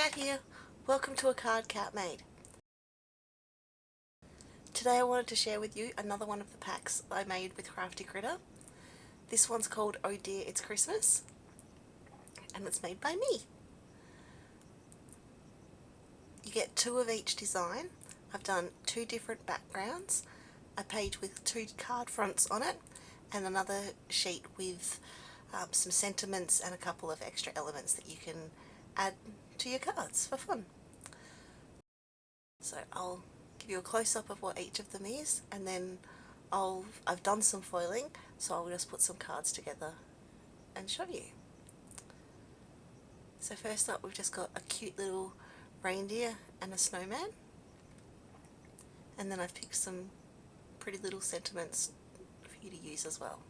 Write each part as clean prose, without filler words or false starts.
Cat here. Welcome to A Card Cat Made. Today I wanted to share with you another one of the packs I made with Crafty Critta. This one's called Oh Dear It's Christmas, and it's made by me. You get two of each design. I've done two different backgrounds, a page with two card fronts on it, and another sheet with some sentiments and a couple of extra elements that you can add to your cards for fun. So I'll give you a close-up of what each of them is, and then I've done some foiling, so I'll just put some cards together and show you. So first up, we've just got a cute little reindeer and a snowman, and then I've picked some pretty little sentiments for you to use as well.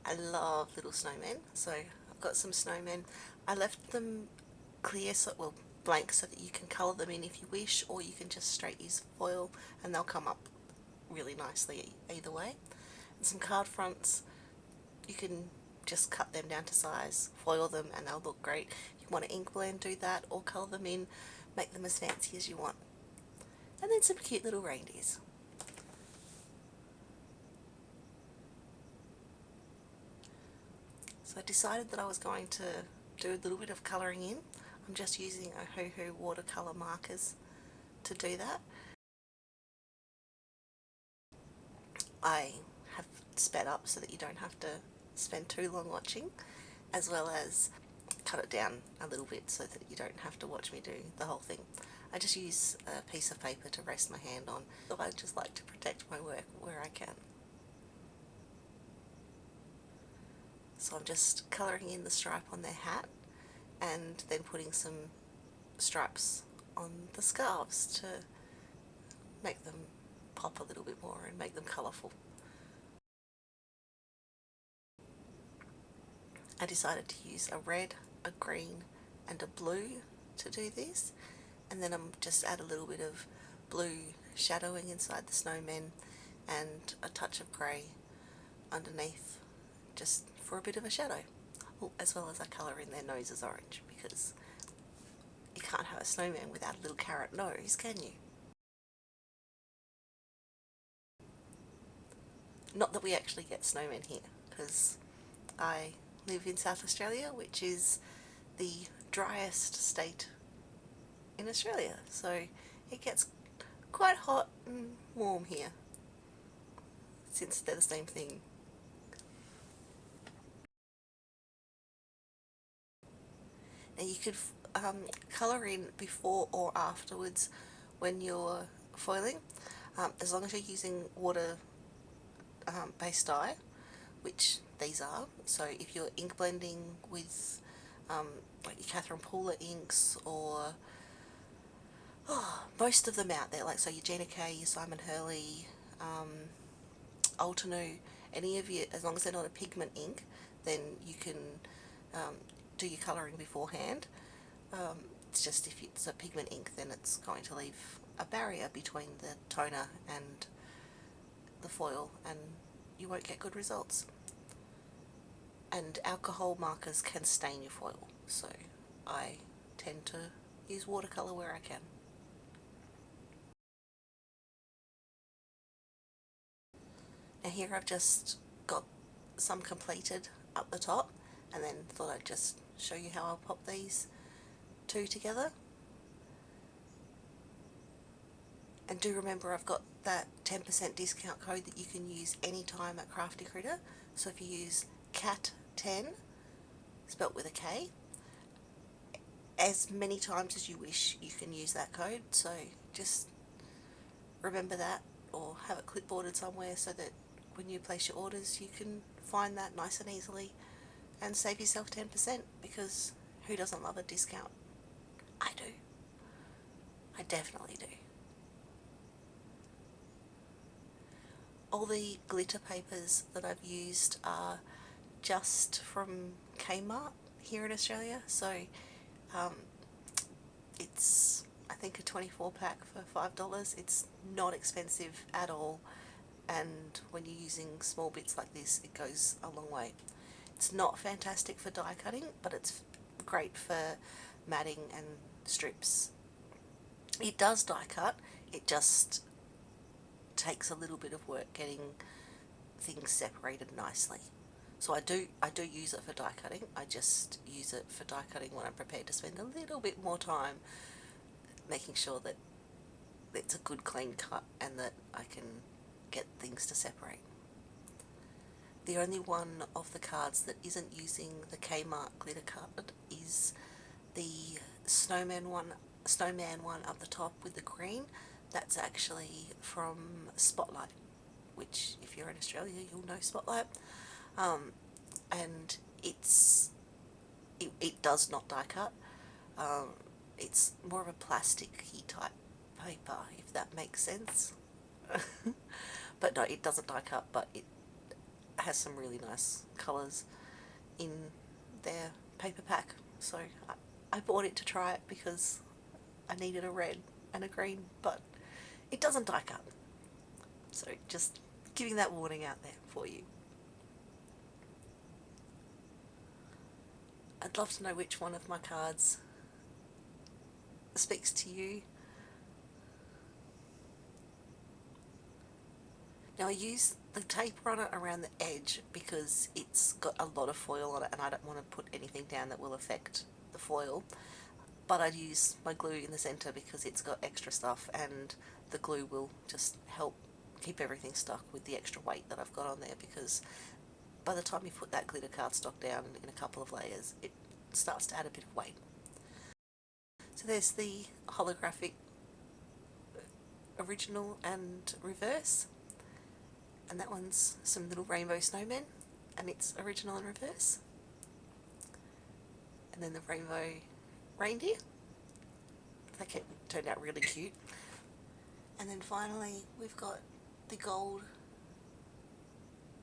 I love little snowmen, so I've got some snowmen. I left them clear, blank, so that you can colour them in if you wish, or you can just straight use foil and they'll come up really nicely either way. And some card fronts, you can just cut them down to size, foil them, and they'll look great. If you want to ink blend, do that, or colour them in, make them as fancy as you want. And then some cute little reindeers. So I decided that I was going to do a little bit of colouring in. I'm just using Ohuhu watercolour markers to do that. I have sped up so that you don't have to spend too long watching, as well as cut it down a little bit so that you don't have to watch me do the whole thing. I just use a piece of paper to rest my hand on, so I just like to protect my work where I can. So I'm just colouring in the stripe on their hat, and then putting some stripes on the scarves to make them pop a little bit more and make them colourful. I decided to use a red, a green and a blue to do this, and then I'm just add a little bit of blue shadowing inside the snowmen and a touch of grey underneath, just for a bit of a shadow. As well as I colour in their noses orange, because you can't have a snowman without a little carrot nose, can you? Not that we actually get snowmen here, because I live in South Australia, which is the driest state in Australia, so it gets quite hot and warm here, since they're the same thing. Now you could colour in before or afterwards when you're foiling, as long as you're using water based dye, which these are. So if you're ink blending with like your Catherine Pooler inks, or most of them out there, like so your Gina K, your Simon Hurley, Altenew, any of you, as long as they're not a pigment ink, then you can do your colouring beforehand. It's just if it's a pigment ink, then it's going to leave a barrier between the toner and the foil, and you won't get good results. And alcohol markers can stain your foil, so I tend to use watercolour where I can. Now here I've just got some completed up the top, and then thought I'd just show you how I'll pop these two together. And do remember, I've got that 10% discount code that you can use anytime at Crafty Critta. So if you use CAT10, spelt with a K, as many times as you wish, you can use that code. So just remember that, or have it clipboarded somewhere so that when you place your orders you can find that nice and easily and save yourself 10%, because who doesn't love a discount? I do. I definitely do. All the glitter papers that I've used are just from Kmart here in Australia, so it's I think a 24 pack for $5. It's not expensive at all, and when you're using small bits like this, it goes a long way. It's not fantastic for die cutting, but it's great for matting and strips. It does die cut, it just takes a little bit of work getting things separated nicely. So I do use it for die cutting. I just use it for die cutting when I'm prepared to spend a little bit more time making sure that it's a good clean cut and that I can get things to separate. The only one of the cards that isn't using the Kmart glitter card is the snowman one up the top with the green. That's actually from Spotlight, which if you're in Australia you'll know Spotlight. And it does not die cut. It's more of a plasticky type paper, if that makes sense. But no, it doesn't die cut, but it has some really nice colours in their paper pack. So I bought it to try it because I needed a red and a green, but it doesn't die cut. So just giving that warning out there for you. I'd love to know which one of my cards speaks to you. Now I use the tape runner around the edge because it's got a lot of foil on it and I don't want to put anything down that will affect the foil. But I'd use my glue in the centre because it's got extra stuff and the glue will just help keep everything stuck with the extra weight that I've got on there, because by the time you put that glitter cardstock down in a couple of layers, it starts to add a bit of weight. So there's the holographic original and reverse, and that one's some little rainbow snowmen and it's original and reverse, and then the rainbow reindeer, that turned out really cute. And then finally we've got the gold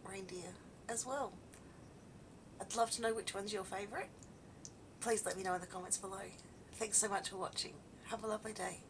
reindeer as well. I'd love to know which one's your favourite. Please let me know in the comments below. Thanks so much for watching. Have a lovely day.